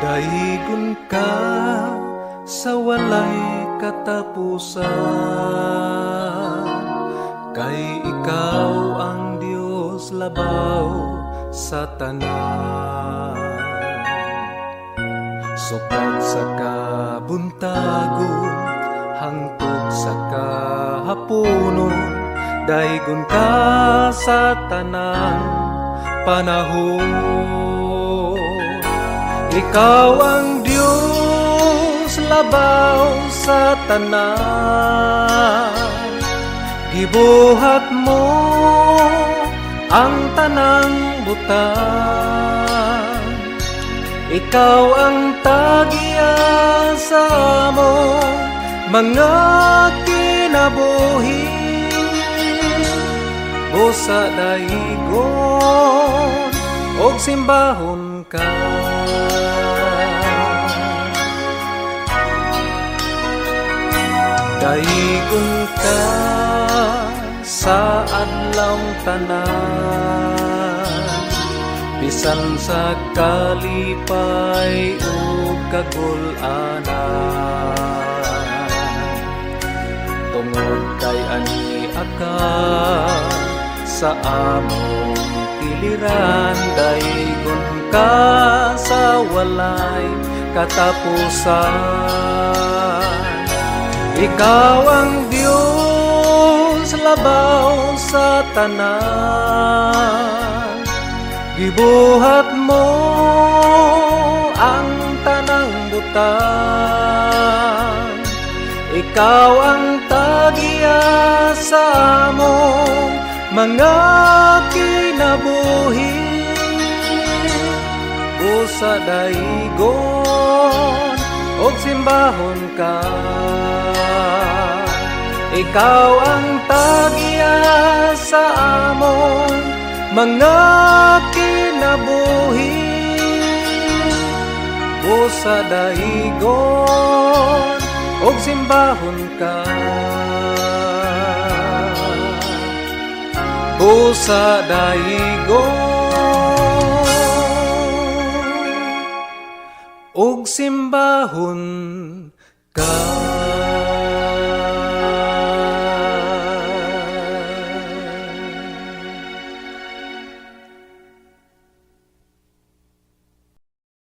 Daigon ka sa walay katapusan, kay ikaw ang Diyos labaw sa tanan. Sukat sa kabuntagon, hangtod sa kahaponon, daigon ka sa tanan panahon. Ikaw ang Diyos labaw sa tanan, gibuhat mo ang tanang butang. Ikaw ang tagiya sa mo mga kinabuhi, busa daigon og simbahon ka. Daigon ka sa adlawng tanan, bisan sa kalipay ug kagul-anan. Tungod kay ani aka sa among piliran, daigon ka sa walay katapusan. Ikaw ang Diyos labaw sa tanan, gibuhat mo ang tanang butang. Ikaw ang tagiya sa among mga kinabuhi, busa daigon og simbahon ka. Ikaw ang tagiya sa among mga kinabuhi, busa daigon og simbahon ka. Busa daigon og simbahon ka.